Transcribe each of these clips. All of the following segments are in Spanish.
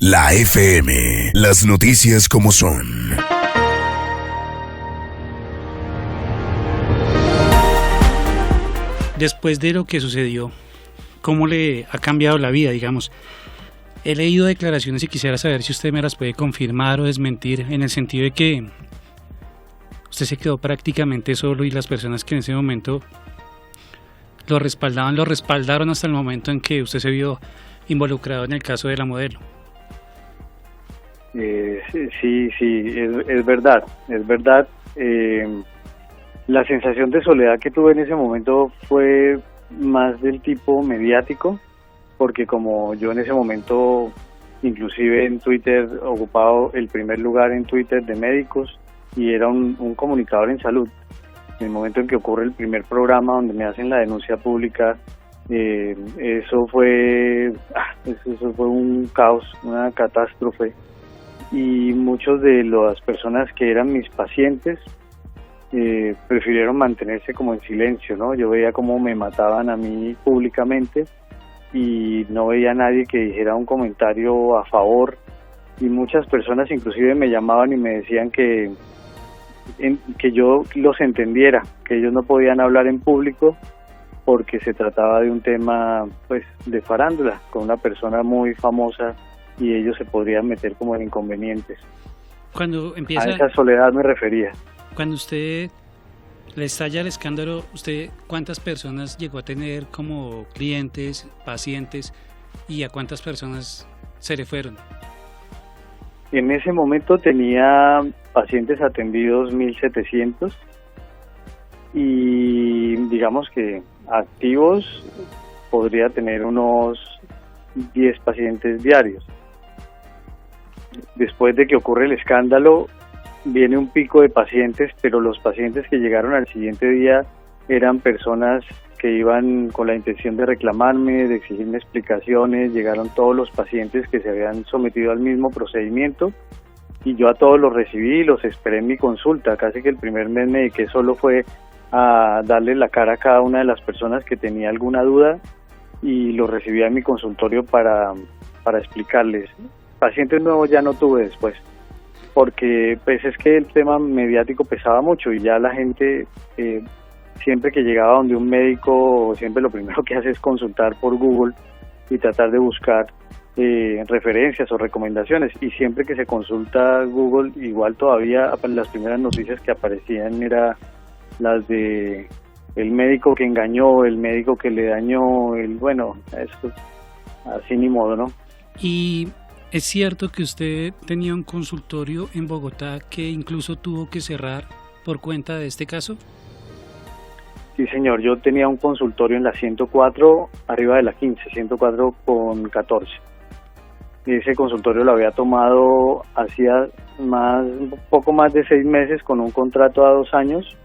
La FM, las noticias como son. Después de lo que sucedió, ¿cómo le ha cambiado la vida, digamos? He leído declaraciones y quisiera saber si usted me las puede confirmar o desmentir, en el sentido de que usted se quedó prácticamente solo y las personas que en ese momento lo respaldaron hasta el momento en que usted se vio involucrado en el caso de la modelo. Sí, es verdad, es verdad. La sensación de soledad que tuve en ese momento fue más del tipo mediático, porque como yo en ese momento, inclusive en Twitter, ocupaba el primer lugar en Twitter de médicos y era un comunicador en salud. En el momento en que ocurre el primer programa donde me hacen la denuncia pública, eso fue un caos, una catástrofe. Y muchos de las personas que eran mis pacientes prefirieron mantenerse como en silencio, ¿no? Yo veía cómo me mataban a mí públicamente y no veía a nadie que dijera un comentario a favor, y muchas personas inclusive me llamaban y me decían que yo los entendiera, que ellos no podían hablar en público porque se trataba de un tema pues de farándula con una persona muy famosa y ellos se podrían meter como en inconvenientes. Cuando empieza, a esa soledad me refería. Cuando usted le estalla el escándalo, ¿usted cuántas personas llegó a tener como clientes, pacientes, y a cuántas personas se le fueron? En ese momento tenía pacientes atendidos 1.700 y digamos que activos podría tener unos 10 pacientes diarios. Después de que ocurre el escándalo, viene un pico de pacientes, pero los pacientes que llegaron al siguiente día eran personas que iban con la intención de reclamarme, de exigirme explicaciones. Llegaron todos los pacientes que se habían sometido al mismo procedimiento y yo a todos los recibí y los esperé en mi consulta. Casi que el primer mes me dediqué solo fue a darle la cara a cada una de las personas que tenía alguna duda y los recibí en mi consultorio para explicarles. Pacientes nuevos ya no tuve después, porque pues es que el tema mediático pesaba mucho y ya la gente siempre que llegaba donde un médico siempre lo primero que hace es consultar por Google y tratar de buscar referencias o recomendaciones, y siempre que se consulta Google igual todavía las primeras noticias que aparecían eran las de el médico que engañó, el médico que le dañó, eso así ni modo, ¿no? Y ¿es cierto que usted tenía un consultorio en Bogotá que incluso tuvo que cerrar por cuenta de este caso? Sí, señor. Yo tenía un consultorio en la 104, arriba de la 15, 104 con 14. Y ese consultorio lo había tomado hacía un poco más de 6 meses con un contrato a 2 años.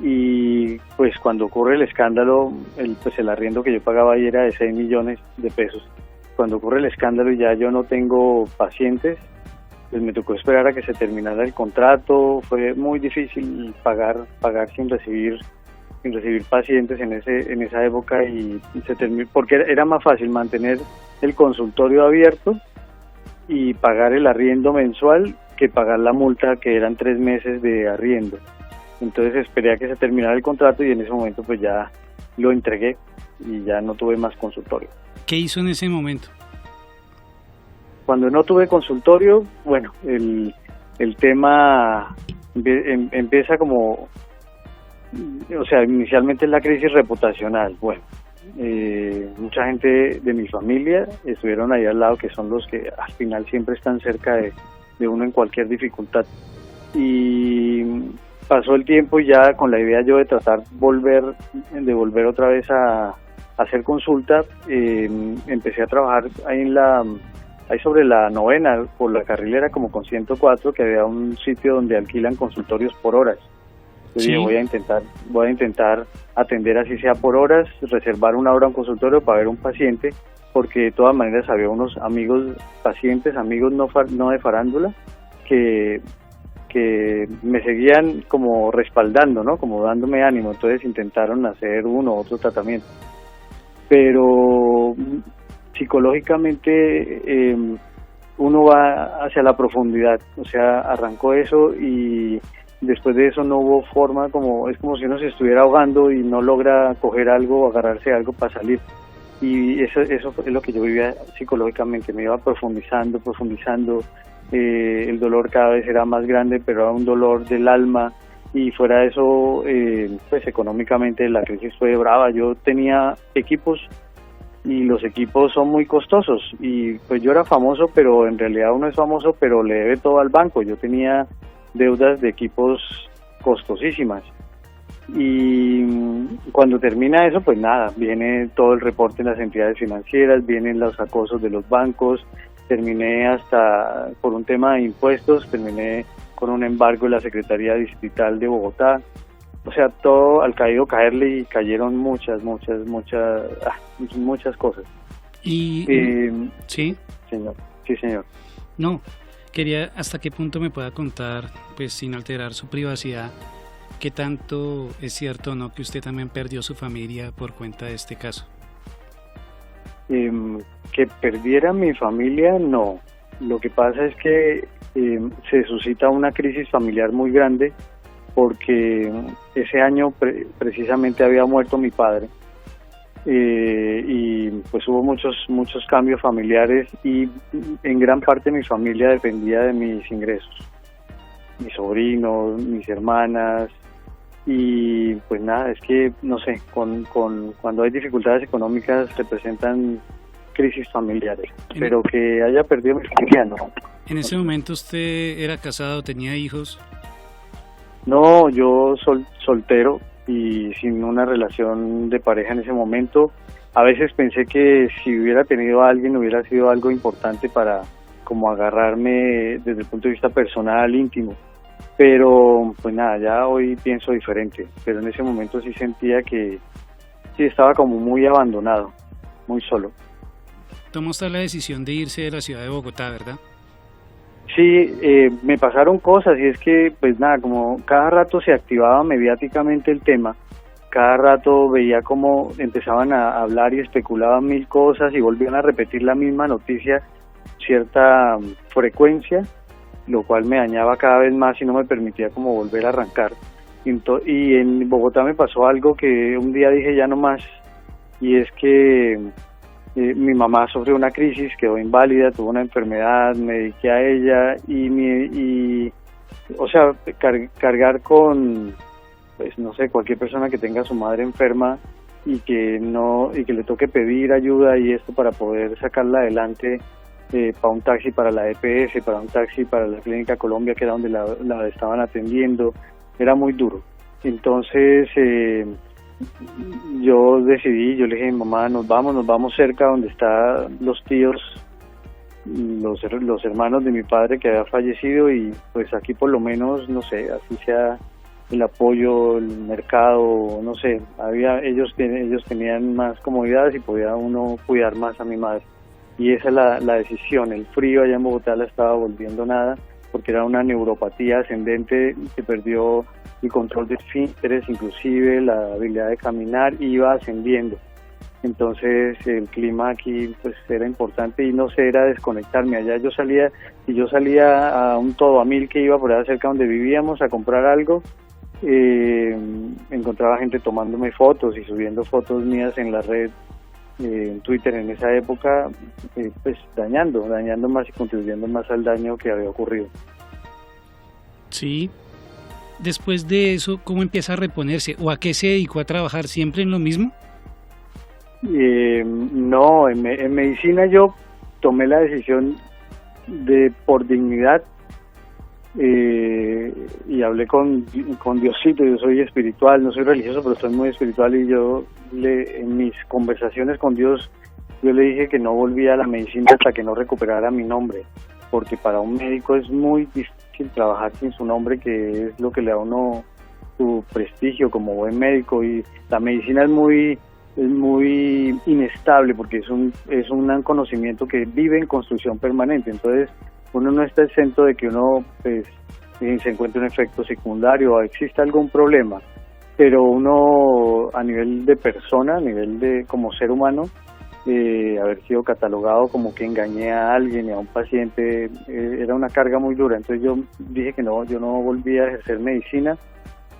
Y pues cuando ocurre el escándalo, el arriendo que yo pagaba ahí era de 6 millones de pesos. Cuando ocurre el escándalo y ya yo no tengo pacientes, pues me tocó esperar a que se terminara el contrato. Fue muy difícil pagar sin recibir pacientes en esa época, y se terminó porque era más fácil mantener el consultorio abierto y pagar el arriendo mensual que pagar la multa, que eran 3 meses de arriendo. Entonces esperé a que se terminara el contrato y en ese momento pues ya lo entregué y ya no tuve más consultorio. ¿Qué hizo en ese momento? Cuando no tuve consultorio, bueno, el tema empieza como, o sea, inicialmente es la crisis reputacional. Bueno, mucha gente de mi familia estuvieron ahí al lado, que son los que al final siempre están cerca de uno en cualquier dificultad. Y pasó el tiempo y ya con la idea yo de tratar de volver otra vez a hacer consulta, empecé a trabajar ahí sobre la 9ª, por la carrilera, como con 104, que había un sitio donde alquilan consultorios por horas. Entonces Sí. Dije, voy a intentar atender así sea por horas, reservar una hora a un consultorio para ver un paciente, porque de todas maneras había unos pacientes no de farándula, que me seguían como respaldando, ¿no? Como dándome ánimo. Entonces intentaron hacer uno u otro tratamiento. Pero psicológicamente uno va hacia la profundidad, o sea, arrancó eso y después de eso no hubo forma, es como si uno se estuviera ahogando y no logra coger algo o agarrarse a algo para salir. Y eso es lo que yo vivía psicológicamente, me iba profundizando, el dolor cada vez era más grande, pero era un dolor del alma, y fuera de eso, pues económicamente la crisis fue brava. Yo tenía equipos y los equipos son muy costosos, y pues yo era famoso, pero en realidad uno es famoso pero le debe todo al banco. Yo tenía deudas de equipos costosísimas, y cuando termina eso, pues nada, viene todo el reporte en las entidades financieras, vienen los acosos de los bancos, terminé hasta por un tema de impuestos, terminé con un embargo de la Secretaría Distrital de Bogotá. O sea, todo al caído caerle, y cayeron muchas cosas. Y sí, señor, sí, señor. No, quería hasta qué punto me pueda contar, pues sin alterar su privacidad, qué tanto es cierto o no que usted también perdió su familia por cuenta de este caso. Que perdiera mi familia, no. Lo que pasa es que se suscita una crisis familiar muy grande, porque ese año precisamente había muerto mi padre, y pues hubo muchos cambios familiares, y en gran parte mi familia dependía de mis ingresos, mis sobrinos, mis hermanas, y pues nada, es que no sé, cuando hay dificultades económicas se presentan crisis familiares, pero que haya perdido mi familia, no. ¿En ese momento usted era casado, tenía hijos? No, yo soltero y sin una relación de pareja en ese momento. A veces pensé que si hubiera tenido a alguien hubiera sido algo importante para como agarrarme desde el punto de vista personal, íntimo. Pero pues nada, ya hoy pienso diferente. Pero en ese momento sí sentía que sí estaba como muy abandonado, muy solo. Tomó usted la decisión de irse de la ciudad de Bogotá, ¿verdad? Sí, me pasaron cosas, y es que pues nada, como cada rato se activaba mediáticamente el tema, cada rato veía cómo empezaban a hablar y especulaban mil cosas y volvían a repetir la misma noticia cierta frecuencia, lo cual me dañaba cada vez más y no me permitía como volver a arrancar. Y en Bogotá me pasó algo que un día dije ya no más, y es que mi mamá sufrió una crisis, quedó inválida, tuvo una enfermedad, me dediqué a ella, o sea, cargar con, pues no sé, cualquier persona que tenga a su madre enferma y que le toque pedir ayuda y esto para poder sacarla adelante, para un taxi para la EPS, para un taxi para la Clínica Colombia, que era donde la estaban atendiendo, era muy duro. Entonces yo le dije a mi mamá, nos vamos cerca donde están los tíos, los hermanos de mi padre que había fallecido, y pues aquí por lo menos, no sé, así sea el apoyo, el mercado, no sé, ellos tenían más comodidades y podía uno cuidar más a mi madre. Y esa es la decisión. El frío allá en Bogotá la estaba volviendo nada, porque era una neuropatía ascendente que perdió el control de esfínteres, inclusive la habilidad de caminar, iba ascendiendo. Entonces el clima aquí pues era importante, y no sé, era desconectarme. Allá yo salía a un todo a mil que iba por allá cerca donde vivíamos a comprar algo, encontraba gente tomándome fotos y subiendo fotos mías en la red, en Twitter en esa época, pues dañando más y contribuyendo más al daño que había ocurrido. Sí. Después de eso, ¿cómo empieza a reponerse? ¿O a qué se dedicó a trabajar? ¿Siempre en lo mismo? No, en medicina yo tomé la decisión por dignidad, y hablé con Diosito. Yo soy espiritual, no soy religioso, pero soy muy espiritual, y en mis conversaciones con Dios, yo le dije que no volvía a la medicina hasta que no recuperara mi nombre, porque para un médico es muy difícil trabajar sin su nombre, que es lo que le da a uno su prestigio como buen médico. Y la medicina es muy inestable, porque es un conocimiento que vive en construcción permanente. Entonces uno no está exento de que uno pues se encuentre un efecto secundario o exista algún problema, pero uno a nivel de persona, a nivel de como ser humano, haber sido catalogado como que engañé a alguien y a un paciente, era una carga muy dura. Entonces yo dije que no, yo no volví a ejercer medicina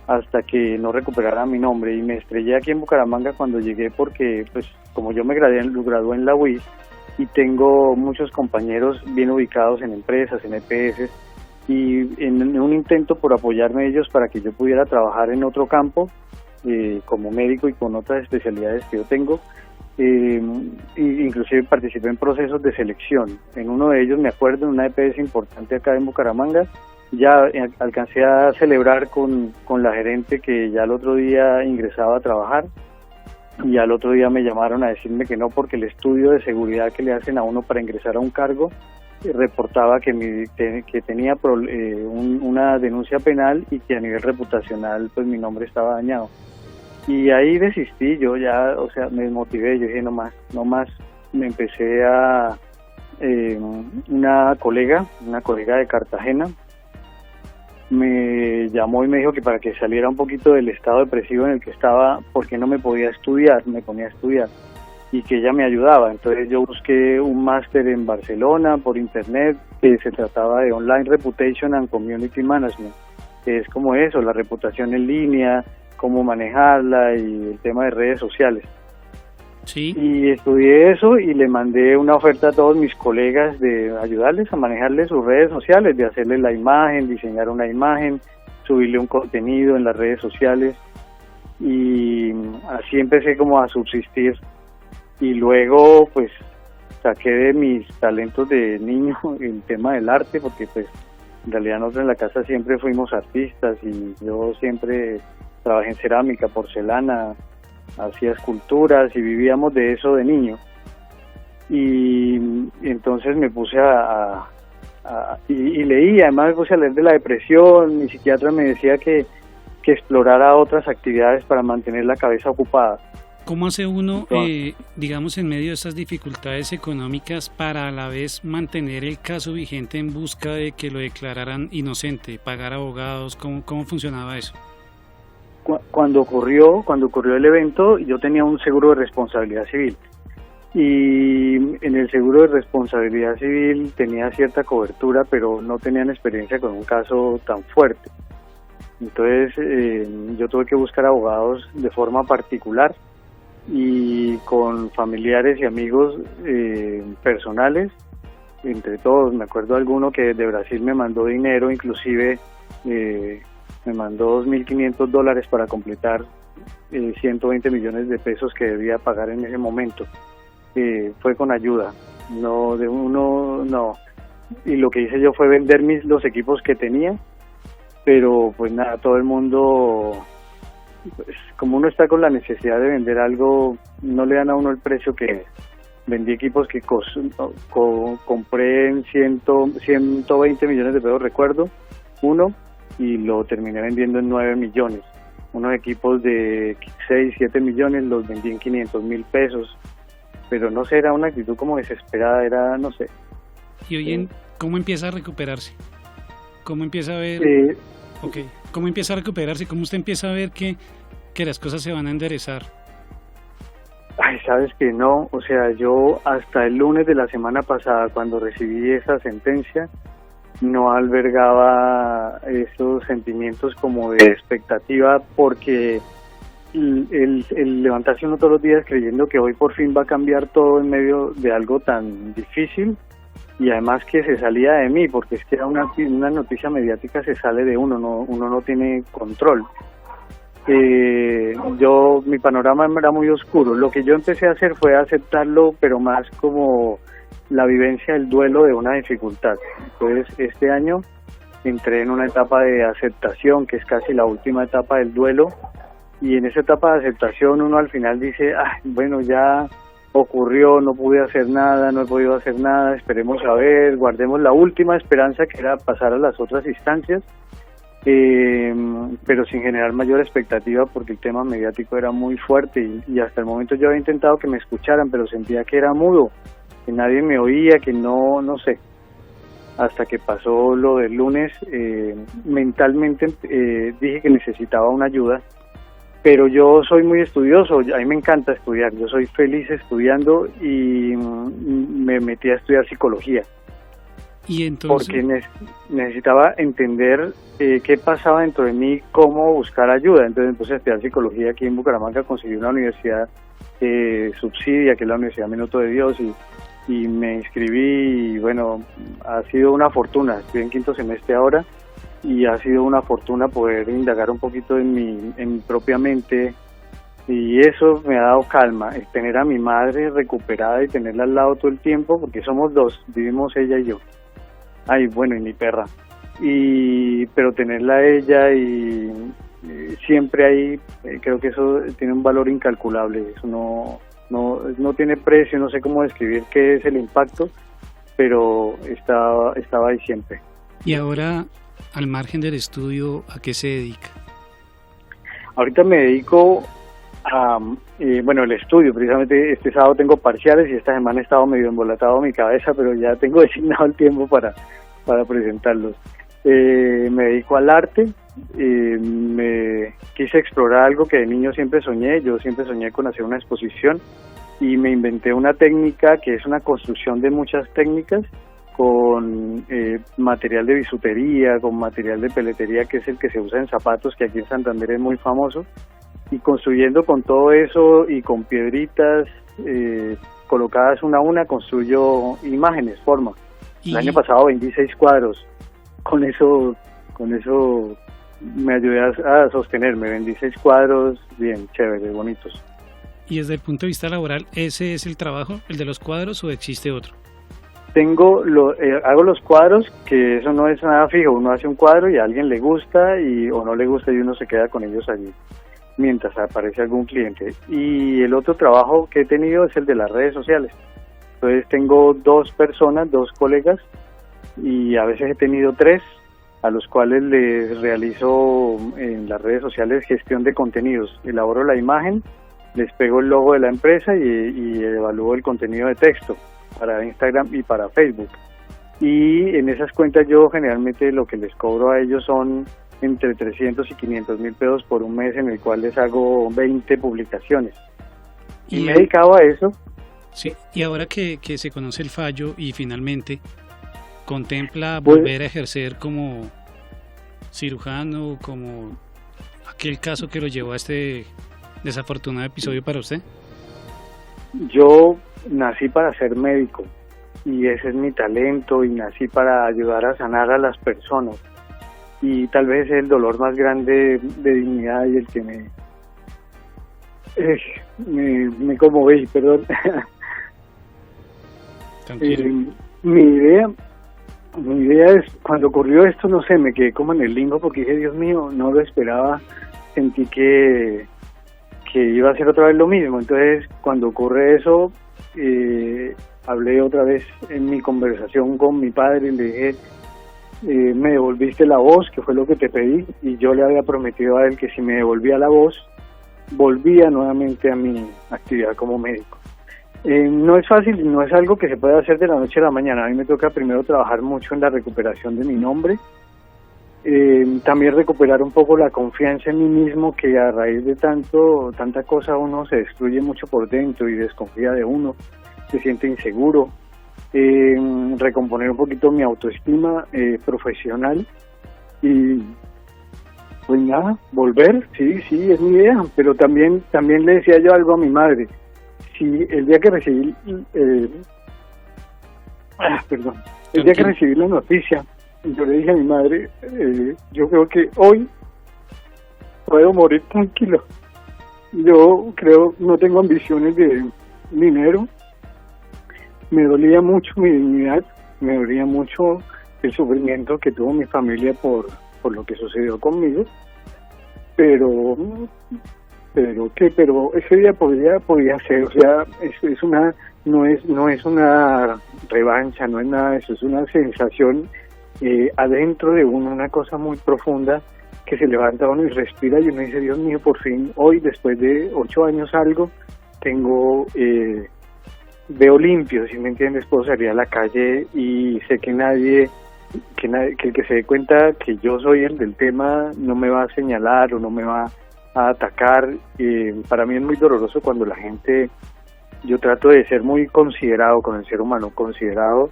hasta que no recuperara mi nombre, y me estrellé aquí en Bucaramanga cuando llegué, porque pues como yo me gradué en la UIS y tengo muchos compañeros bien ubicados en empresas, en EPS, y en un intento por apoyarme ellos para que yo pudiera trabajar en otro campo como médico y con otras especialidades que yo tengo, inclusive participé en procesos de selección. En uno de ellos, me acuerdo, en una EPS importante acá en Bucaramanga, ya alcancé a celebrar con la gerente que ya el otro día ingresaba a trabajar, y al otro día me llamaron a decirme que no, porque el estudio de seguridad que le hacen a uno para ingresar a un cargo reportaba que tenía una denuncia penal y que a nivel reputacional pues mi nombre estaba dañado. Y ahí desistí, yo ya, o sea, me desmotivé, yo dije no más, me empecé a una colega de Cartagena me llamó y me dijo que para que saliera un poquito del estado depresivo en el que estaba, porque no me ponía a estudiar, y que ella me ayudaba. Entonces yo busqué un máster en Barcelona por internet, que se trataba de Online Reputation and Community Management, que es como eso, la reputación en línea, cómo manejarla y el tema de redes sociales. Sí. Y estudié eso y le mandé una oferta a todos mis colegas de ayudarles a manejarles sus redes sociales, de hacerles la imagen, diseñar una imagen, subirle un contenido en las redes sociales, y así empecé como a subsistir. Y luego pues saqué de mis talentos de niño el tema del arte, porque pues en realidad nosotros en la casa siempre fuimos artistas, y yo siempre trabajé en cerámica, porcelana, hacía esculturas y vivíamos de eso de niño. Y entonces me puse y leí, además me puse a leer de la depresión. Mi psiquiatra me decía que explorara otras actividades para mantener la cabeza ocupada. ¿Cómo hace uno, digamos, en medio de estas dificultades económicas, para a la vez mantener el caso vigente en busca de que lo declararan inocente, pagar abogados? ¿Cómo funcionaba eso? Cuando ocurrió el evento, yo tenía un seguro de responsabilidad civil, y en el seguro de responsabilidad civil tenía cierta cobertura, pero no tenían experiencia con un caso tan fuerte. Entonces yo tuve que buscar abogados de forma particular y con familiares y amigos personales. Entre todos, me acuerdo alguno que de Brasil me mandó dinero, inclusive me mandó $2.500 para completar 120 millones de pesos que debía pagar en ese momento. Fue con ayuda, no de uno, no. Y lo que hice yo fue vender los equipos que tenía, pero pues nada, todo el mundo, pues, como uno está con la necesidad de vender algo, no le dan a uno el precio que es. Vendí equipos que compré en 120 millones de pesos, recuerdo, uno, y lo terminé vendiendo en 9 millones. Unos equipos de 6, 7 millones los vendí en 500,000 pesos. Pero no sé, era una actitud como desesperada, era, no sé. ¿Y hoy cómo empieza a recuperarse? ¿Cómo empieza a ver? ¿Cómo empieza a recuperarse? ¿Cómo usted empieza a ver que las cosas se van a enderezar? Ay, sabes que no, o sea, yo hasta el lunes de la semana pasada, cuando recibí esa sentencia, no albergaba esos sentimientos como de expectativa, porque el levantarse uno todos los días creyendo que hoy por fin va a cambiar todo en medio de algo tan difícil, y además que se salía de mí, porque es que era una noticia mediática, se sale de uno no tiene control. Mi panorama era muy oscuro. Lo que yo empecé a hacer fue aceptarlo, pero más como la vivencia del duelo de una dificultad. Entonces este año entré en una etapa de aceptación, que es casi la última etapa del duelo, y en esa etapa de aceptación uno al final dice, bueno, ya ocurrió, no pude hacer nada, no he podido hacer nada, esperemos a ver, guardemos la última esperanza, que era pasar a las otras instancias, pero sin generar mayor expectativa, porque el tema mediático era muy fuerte, y hasta el momento yo había intentado que me escucharan, pero sentía que era mudo, que nadie me oía, que no sé. Hasta que pasó lo del lunes, mentalmente dije que necesitaba una ayuda, pero yo soy muy estudioso, a mí me encanta estudiar, yo soy feliz estudiando y me metí a estudiar psicología. Y entonces... Porque necesitaba entender qué pasaba dentro de mí, cómo buscar ayuda. Entonces empecé a estudiar psicología aquí en Bucaramanga, conseguí una universidad subsidia, que es la Universidad Minuto de Dios, y me inscribí y bueno, ha sido una fortuna. Estoy en quinto semestre ahora y ha sido una fortuna poder indagar un poquito en mi propia mente, y eso me ha dado calma, el tener a mi madre recuperada y tenerla al lado todo el tiempo, porque somos dos, vivimos ella y yo. Ay, bueno, y mi perra. Pero tenerla a ella y siempre ahí, creo que eso tiene un valor incalculable, eso no tiene precio, no sé cómo describir qué es el impacto, pero estaba ahí siempre. Y ahora, al margen del estudio, ¿a qué se dedica? Ahorita me dedico a, el estudio. Precisamente este sábado tengo parciales y esta semana he estado medio embolatado mi cabeza, pero ya tengo designado el tiempo para presentarlos. Me dedico al arte, me quise explorar algo que de niño siempre soñé. Yo siempre soñé con hacer una exposición y me inventé una técnica que es una construcción de muchas técnicas, con material de bisutería, con material de peletería, que es el que se usa en zapatos, que aquí en Santander es muy famoso, y construyendo con todo eso y con piedritas colocadas una a una, construyo imágenes, forma. El año pasado vendí 6 cuadros, con eso me ayudé a sostenerme, vendí 6 cuadros bien chéveres, bonitos. Y desde el punto de vista laboral, ¿ese es el trabajo, el de los cuadros, o existe otro? Hago los cuadros, que eso no es nada fijo, uno hace un cuadro y a alguien le gusta o no le gusta y uno se queda con ellos allí mientras aparece algún cliente. Y el otro trabajo que he tenido es el de las redes sociales. Entonces tengo 2 personas, 2 colegas, y a veces he tenido 3, a los cuales les realizo en las redes sociales gestión de contenidos. Elaboro la imagen, les pego el logo de la empresa y evalúo el contenido de texto para Instagram y para Facebook. Y en esas cuentas yo generalmente lo que les cobro a ellos son entre 300 y 500 mil pesos por un mes, en el cual les hago 20 publicaciones. Y me he dedicado a eso. Sí, y ahora que se conoce el fallo y finalmente contempla volver a ejercer como cirujano, como aquel caso que lo llevó a este desafortunado episodio para usted. Yo nací para ser médico y ese es mi talento, y nací para ayudar a sanar a las personas, y tal vez es el dolor más grande de dignidad y el que me conmoví, perdón. Mi idea es, cuando ocurrió esto, no sé, me quedé como en el limbo porque dije, Dios mío, no lo esperaba, sentí que iba a ser otra vez lo mismo. Entonces, cuando ocurre eso, hablé otra vez en mi conversación con mi padre y le dije, me devolviste la voz, que fue lo que te pedí, y yo le había prometido a él que si me devolvía la voz, volvía nuevamente a mi actividad como médico. No es fácil, no es algo que se pueda hacer de la noche a la mañana. A mí me toca primero trabajar mucho en la recuperación de mi nombre, también recuperar un poco la confianza en mí mismo, que a raíz de tanta cosa uno se destruye mucho por dentro y desconfía de uno, se siente inseguro. Recomponer un poquito mi autoestima profesional y pues nada, volver, sí, es mi idea, pero también le decía yo algo a mi madre. Si el día que recibí la noticia, yo le dije a mi madre, yo creo que hoy puedo morir tranquilo. Yo creo, no tengo ambiciones de dinero. Me dolía mucho mi dignidad, me dolía mucho el sufrimiento que tuvo mi familia por lo que sucedió conmigo, pero ese día podía ser, o sea, no es una revancha, no es nada de eso, es una sensación adentro de uno, una cosa muy profunda, que se levanta uno y respira y uno dice, Dios mío, por fin hoy, después de 8 años algo, veo limpio, si me entiendes, puedo salir a la calle y sé que que el que se dé cuenta que yo soy el del tema no me va a señalar o no me va a atacar. Para mí es muy doloroso cuando la gente, yo trato de ser muy considerado con el ser humano, considerado,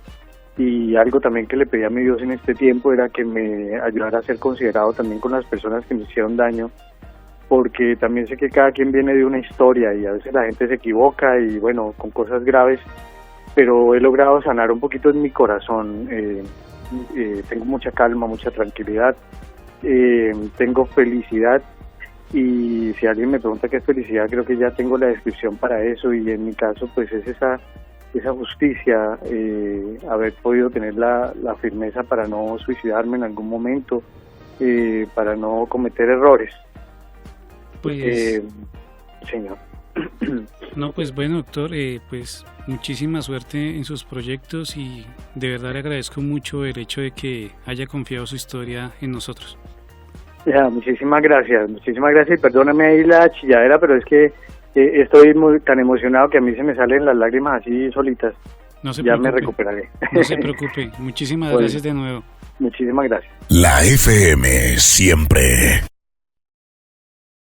y algo también que le pedí a mi Dios en este tiempo era que me ayudara a ser considerado también con las personas que me hicieron daño, porque también sé que cada quien viene de una historia y a veces la gente se equivoca y bueno, con cosas graves, pero he logrado sanar un poquito en mi corazón. Tengo mucha calma, mucha tranquilidad, tengo felicidad, y si alguien me pregunta qué es felicidad, creo que ya tengo la descripción para eso, y en mi caso pues es esa justicia, haber podido tener la firmeza para no suicidarme en algún momento, para no cometer errores. Pues, señor. no, pues bueno, doctor, pues muchísima suerte en sus proyectos y de verdad le agradezco mucho el hecho de que haya confiado su historia en nosotros. Ya, muchísimas gracias y perdóname ahí la chilladera, pero es que estoy tan emocionado que a mí se me salen las lágrimas así solitas. No se ya preocupe. Me recuperaré. No se preocupe, muchísimas gracias de nuevo. Muchísimas gracias. La FM siempre.